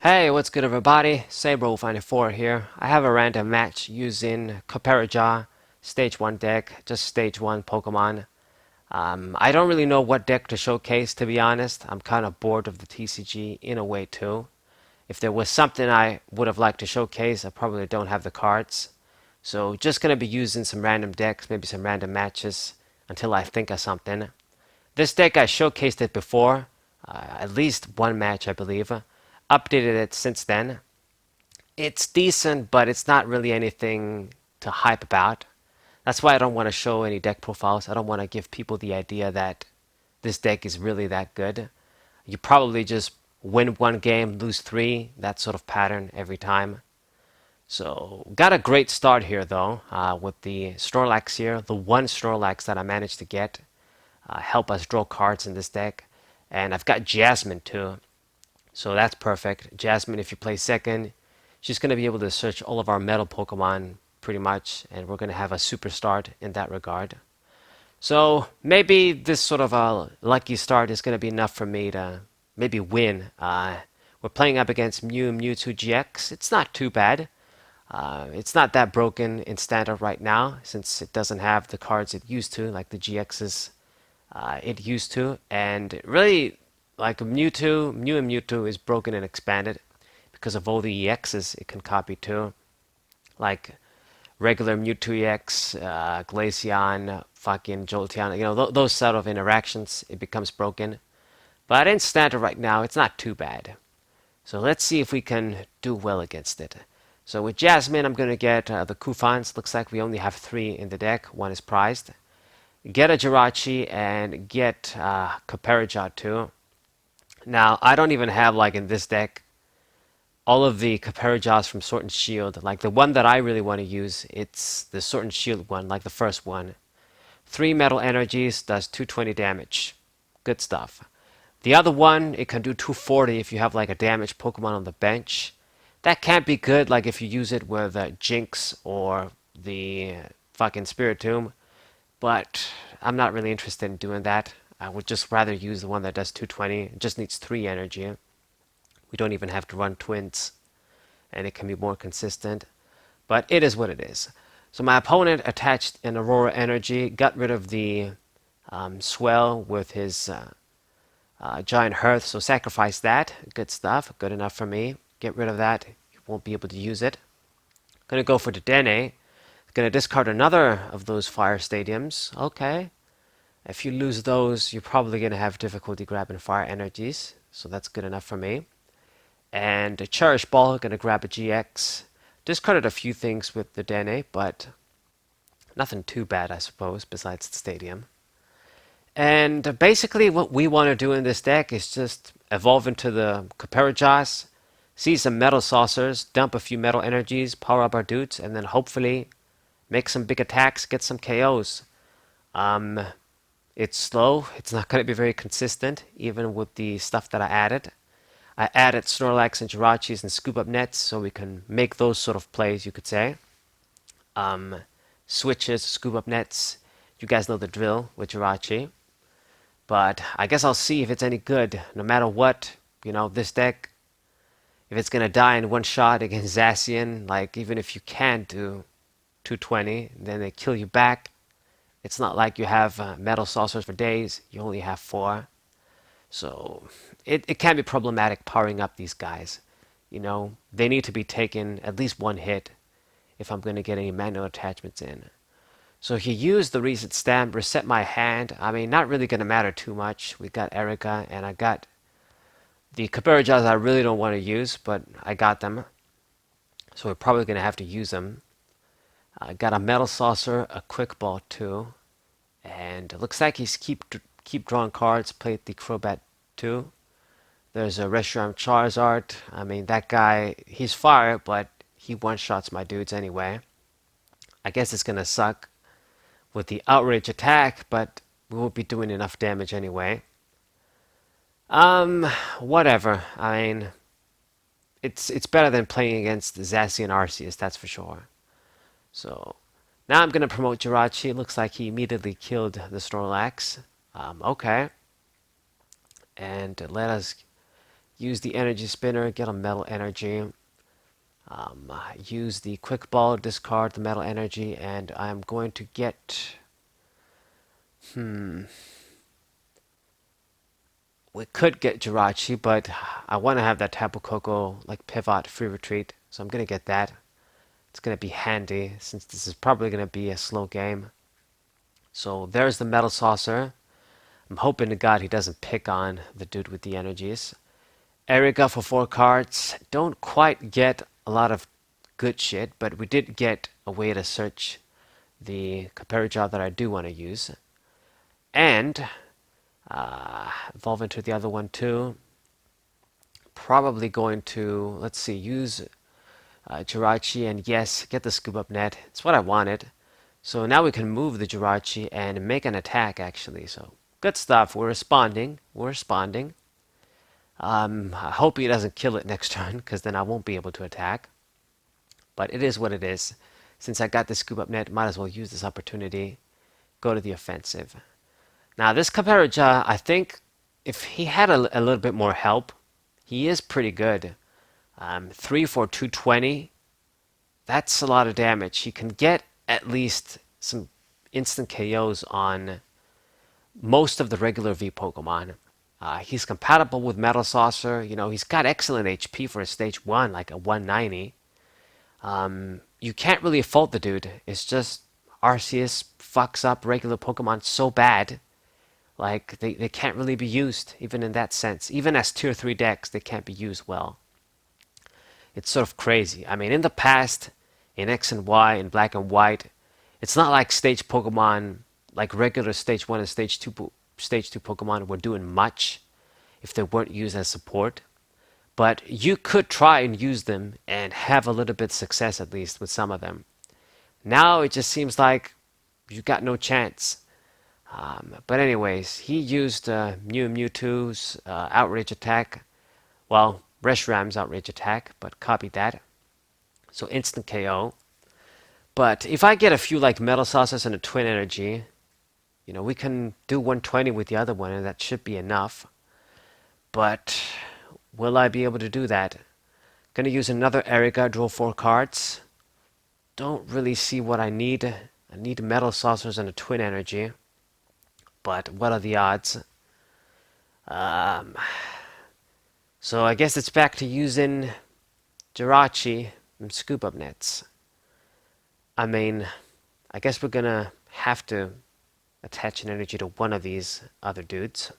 Hey, what's good everybody? Saber94 here. I have a random match using Copperajah, Stage 1 deck, just Stage 1 Pokemon. I don't really know what deck to showcase, to be honest. I'm kind of bored of the TCG in a way too. If there was something I would have liked to showcase, I probably don't have the cards. So just gonna be using some random decks, maybe some random matches, until I think of something. This deck I showcased it before, at least one match I believe. Updated it since then. It's decent, but it's not really anything to hype about. That's why I don't want to show any deck profiles. I don't want to give people the idea that this deck is really that good. You probably just win one game, lose three, that sort of pattern every time. So, got a great start here though, with the Snorlax here. The one Snorlax that I managed to get help us draw cards in this deck. And I've got Jasmine too. So that's perfect. Jasmine, if you play second, she's going to be able to search all of our metal Pokemon pretty much, and we're going to have a super start in that regard. So maybe this sort of a lucky start is going to be enough for me to maybe win. We're playing up against Mewtwo GX. It's not too bad. It's not that broken in standard right now, since it doesn't have the cards it used to, like the GXs it used to. And really, like Mew and Mewtwo is broken and expanded because of all the EXs it can copy too. Like regular Mewtwo EX, Glaceon, fucking Jolteon, those sort of interactions, it becomes broken. But in standard right now, it's not too bad. So let's see if we can do well against it. So with Jasmine, I'm going to get the Kufans. Looks like we only have three in the deck. One is prized. Get a Jirachi and get Copperajah too. Now, I don't even have, like in this deck, all of the Copperajahs from Sword and Shield. Like the one that I really want to use, it's the Sword and Shield one, like the first one. 3 metal energies does 220 damage. Good stuff. The other one, it can do 240 if you have like a damaged Pokemon on the bench. That can't be good like if you use it with Jinx or the fucking Spiritomb. But I'm not really interested in doing that. I would just rather use the one that does 220. It just needs 3 energy. We don't even have to run twins, and it can be more consistent. But it is what it is. So my opponent attached an Aurora Energy, got rid of the Swell with his Giant Hearth, so sacrifice that. Good stuff, good enough for me. Get rid of that, you won't be able to use it. Gonna go for the Dene. Gonna discard another of those Fire Stadiums. Okay. If you lose those, you're probably gonna have difficulty grabbing Fire Energies, so that's good enough for me. And a Cherish Ball, gonna grab a GX. Discarded a few things with the Dene, but nothing too bad, I suppose, besides the Stadium. And basically what we want to do in this deck is just evolve into the Copperajahs, see some metal saucers, dump a few metal energies, power up our dudes, and then hopefully make some big attacks, get some KOs. It's slow, it's not going to be very consistent, even with the stuff that I added. I added Snorlax and Jirachis and Scoop Up Nets, so we can make those sort of plays, you could say. Switches, Scoop Up Nets, you guys know the drill with Jirachi. But I guess I'll see if it's any good. No matter what, this deck, if it's going to die in one shot against Zacian, like even if you can do 220, then they kill you back. It's not like you have metal saucers for days. You only have 4. So it can be problematic powering up these guys. They need to be taken at least one hit if I'm going to get any manual attachments in. So he used the reset stamp, reset my hand. I mean, not really going to matter too much. We got Erica, and I got the Copperajahs I really don't want to use, but I got them. So we're probably going to have to use them. I got a Metal Saucer, a Quick Ball too. And it looks like he's keep drawing cards, played the Crobat too. There's a Reshiram Charizard. I mean, that guy, he's fire, but he one-shots my dudes anyway. I guess it's going to suck with the outrage attack, but we won't be doing enough damage anyway. Whatever. I mean, it's better than playing against Zacian Arceus, that's for sure. So now I'm gonna promote Jirachi. Looks like he immediately killed the Snorlax. Okay. And let us use the energy spinner, get a metal energy. Use the quick ball, discard the metal energy, and I'm going to get. We could get Jirachi, but I want to have that Tapu Koko like pivot free retreat, so I'm gonna get that. It's gonna be handy since this is probably gonna be a slow game. So there's the Metal Saucer. I'm hoping to God he doesn't pick on the dude with the energies. Erika for 4 cards. Don't quite get a lot of good shit, but we did get a way to search the Copperajah that I do want to use. And evolve into the other one too. Probably going to, let's see, use Jirachi and yes, get the scoop up net. It's what I wanted. So now we can move the Jirachi and make an attack actually. So good stuff. We're responding. We're responding. I hope he doesn't kill it next turn because then I won't be able to attack. But it is what it is. Since I got the scoop up net, might as well use this opportunity. Go to the offensive. Now this Copperajah, I think if he had a little bit more help, he is pretty good. 3 for 220. That's a lot of damage. He can get at least some instant KOs on most of the regular V Pokemon. He's compatible with Metal Saucer. You know, he's got excellent HP for a stage 1, like a 190. You can't really fault the dude. It's just Arceus fucks up regular Pokemon so bad. Like, they can't really be used, even in that sense. Even as tier 3 decks, they can't be used well. It's sort of crazy. I mean, in the past, in X and Y, in Black and White, it's not like stage Pokemon, like regular stage 1 and stage 2 Pokemon were doing much if they weren't used as support. But you could try and use them and have a little bit of success at least with some of them. Now it just seems like you got no chance. But anyways, he used Mewtwo's outrage attack. Well, Reshram's outrage attack, but copied that. So instant KO. But if I get a few like Metal Saucers and a Twin Energy, you know, we can do 120 with the other one, and that should be enough. But will I be able to do that? Gonna use another Erika, draw 4 cards. Don't really see what I need. I need Metal Saucers and a Twin Energy. But what are the odds? So I guess it's back to using Jirachi and scoop up nets. I mean, I guess we're gonna have to attach an energy to one of these other dudes.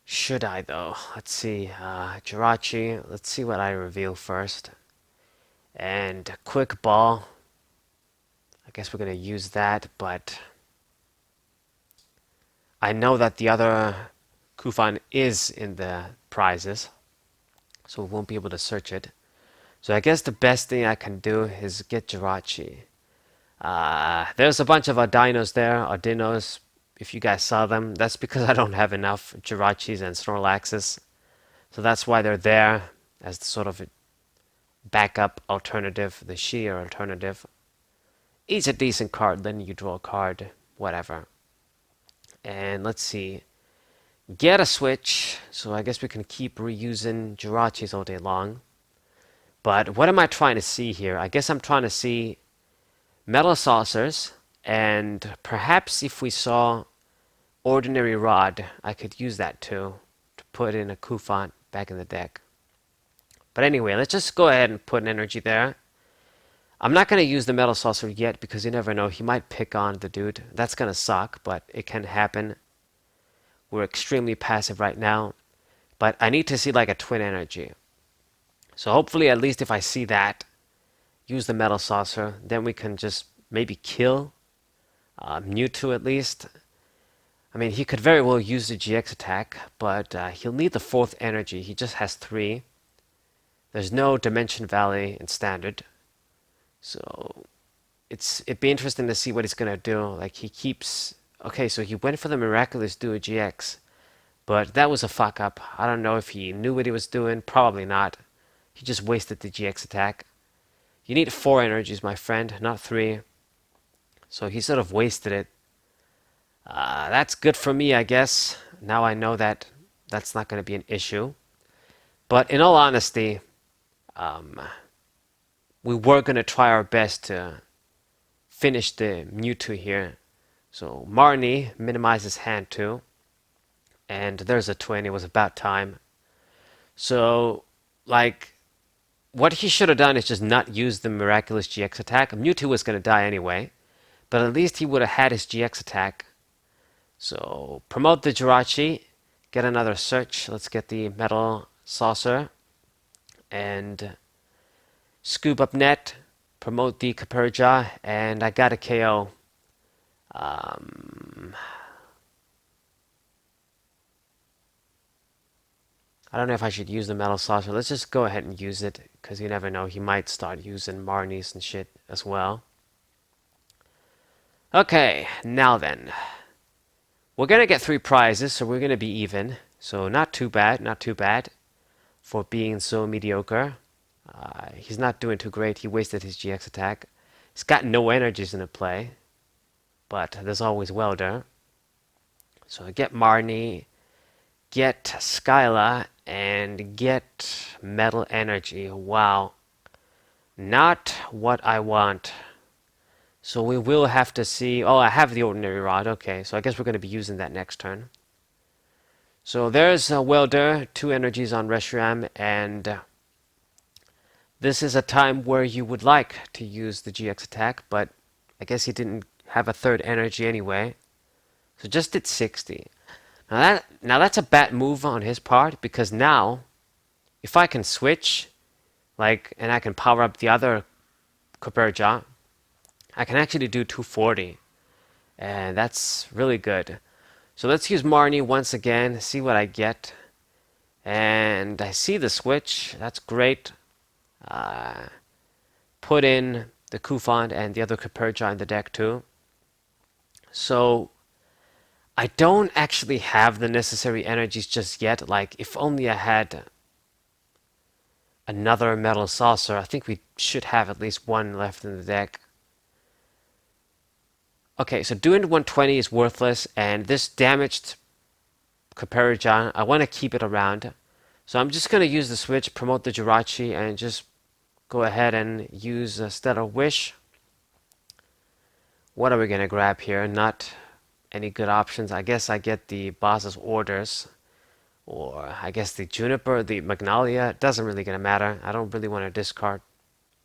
Should I though? Let's see. Jirachi. Let's see what I reveal first. And quick ball. I guess we're gonna use that, but I know that the other Kufan is in the prizes, so we won't be able to search it. So I guess the best thing I can do is get Jirachi. There's a bunch of Ardinos there, Ardinos, if you guys saw them. That's because I don't have enough Jirachis and Snorlaxes. So that's why they're there as the sort of backup alternative, the shittier alternative. Each a decent card, then you draw a card, whatever. And let's see. Get a switch, so I guess we can keep reusing Jirachis all day long. But what am I trying to see here? I guess I'm trying to see Metal Saucers, and perhaps if we saw Ordinary Rod, I could use that too, to put in a Kufant back in the deck. But anyway, let's just go ahead and put an energy there. I'm not going to use the Metal Saucer yet because you never know, he might pick on the dude. That's going to suck, but it can happen. We're extremely passive right now, but I need to see like a Twin Energy. So hopefully at least if I see that, use the Metal Saucer, then we can just maybe kill Mewtwo at least. I mean, he could very well use the GX attack, but he'll need the 4th energy. He just has 3. There's no Dimension Valley in Standard. So it'd be interesting to see what he's going to do. Like he keeps... Okay, so he went for the Miraculous Duo GX, but that was a fuck up. I don't know if he knew what he was doing. Probably not. He just wasted the GX attack. You need 4 energies, my friend, not 3. So he sort of wasted it. That's good for me, I guess. Now I know that that's not going to be an issue. But in all honesty, um, we were going to try our best to finish the Mewtwo here. So Marnie minimizes hand too. And there's a twin. It was about time. So, like, what he should have done is just not use the miraculous GX attack. Mewtwo was going to die anyway. But at least he would have had his GX attack. So, promote the Jirachi. Get another search. Let's get the Metal Saucer. And scoop up net. Promote the Copperajah. And I got a KO. I don't know if I should use the Metal Saucer. Let's just go ahead and use it, because you never know. He might start using Marnies and shit as well. Okay, now then. We're going to get 3 prizes, so we're going to be even. So not too bad, not too bad for being so mediocre. He's not doing too great. He wasted his GX attack. He's got no energies in the play, but there's always Welder. So I get Marnie, get Skyla, and get Metal Energy. Wow. Not what I want. So we will have to see. Oh, I have the Ordinary Rod. Okay, so I guess we're going to be using that next turn. So there's a Welder, 2 energies on Reshiram, and this is a time where you would like to use the GX attack, but I guess he didn't have a 3rd energy anyway. So just did 60. Now that's a bad move on his part, because now if I can switch, like, and I can power up the other Copperajah, I can actually do 240, and that's really good. So let's use Marnie once again, see what I get. And I see the switch, that's great. Put in the Kufand and the other Copperajah in the deck too. So I don't actually have the necessary energies just yet. Like, if only I had another Metal Saucer, I think we should have at least 1 left in the deck. Okay, so doing 120 is worthless, and this damaged Copperajah, I want to keep it around. So I'm just going to use the switch, promote the Jirachi, and just go ahead and use Stellar Wish. What are we going to grab here? Not any good options. I guess I get the boss's orders, or I guess the Juniper, the Magnolia. It doesn't really gonna matter. I don't really want to discard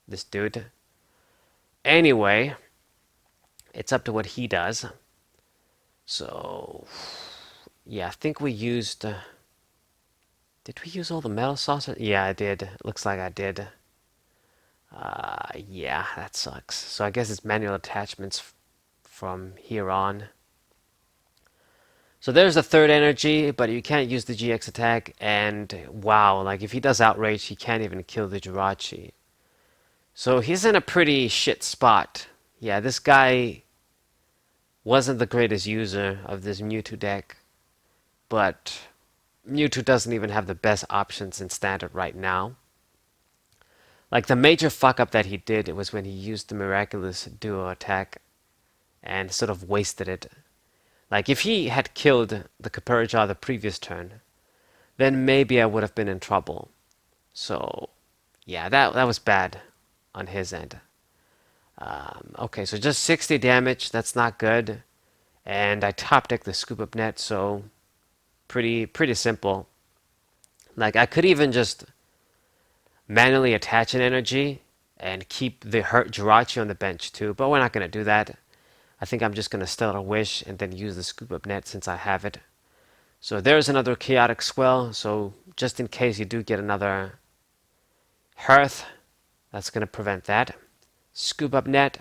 this dude. Anyway, it's up to what he does. So yeah, I think we used. Did we use all the Metal Saucer? Yeah, I did. Looks like I did. Yeah, that sucks. So I guess it's manual attachments from here on. So there's the 3rd energy, but you can't use the GX attack, and wow, like if he does Outrage, he can't even kill the Jirachi. So he's in a pretty shit spot. Yeah, this guy wasn't the greatest user of this Mewtwo deck, but Mewtwo doesn't even have the best options in Standard right now. Like, the major fuck up that he did was when he used the Miraculous Duo attack and sort of wasted it. Like, if he had killed the Copperajah the previous turn, then maybe I would have been in trouble. So, yeah, that was bad on his end. Okay, so just 60 damage, that's not good. And I top deck the Scoop Up Net, so pretty simple. Like, I could even just manually attach an energy and keep the hurt Jirachi on the bench too, but we're not going to do that. I think I'm just going to Stellar Wish and then use the Scoop Up Net since I have it. So there's another Chaotic Swell. So just in case you do get another Hearth, that's going to prevent that. Scoop Up Net.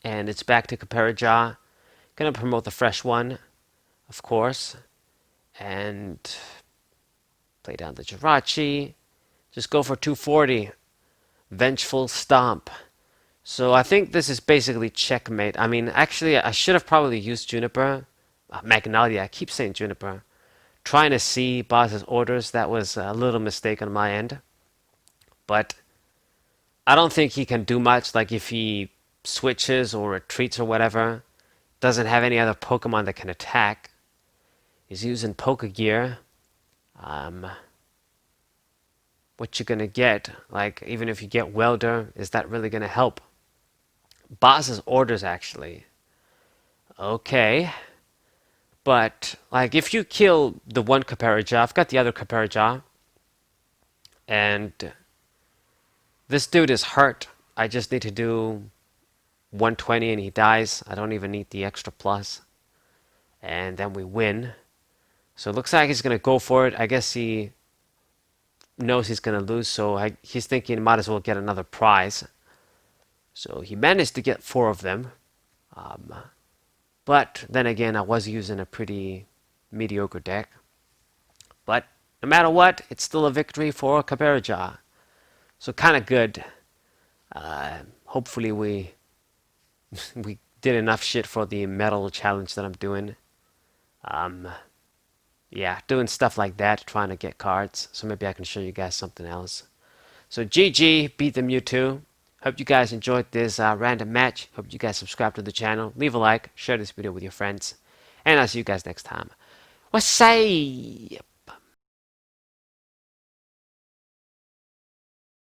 And it's back to Copperajah. Going to promote the fresh one, of course. And play down the Jirachi. Just go for 240. Vengeful Stomp. So I think this is basically checkmate. I mean, actually, I should have probably used Juniper. Magnolia, I keep saying Juniper. Trying to see boss's orders, that was a little mistake on my end. But I don't think he can do much. Like, if he switches or retreats or whatever, doesn't have any other Pokemon that can attack. He's using Pokegear. Um, what you're gonna get, like even if you get welder, is that really gonna help? Boss's orders actually. Okay. But like if you kill the one Copperajah, I've got the other Copperajah, and this dude is hurt. I just need to do 120 and he dies. I don't even need the extra plus. And then we win. So it looks like he's gonna go for it. I guess he knows he's gonna lose, so he's thinking might as well get another prize. So he managed to get 4 of them. Um, but then again, I was using a pretty mediocre deck. But no matter what, it's still a victory for Copperajah. So kind of good. Hopefully we did enough shit for the medal challenge that I'm doing. Um, yeah, doing stuff like that, trying to get cards. So maybe I can show you guys something else. So GG, beat the Mewtwo. Hope you guys enjoyed this random match. Hope you guys subscribe to the channel. Leave a like, share this video with your friends. And I'll see you guys next time. What's say?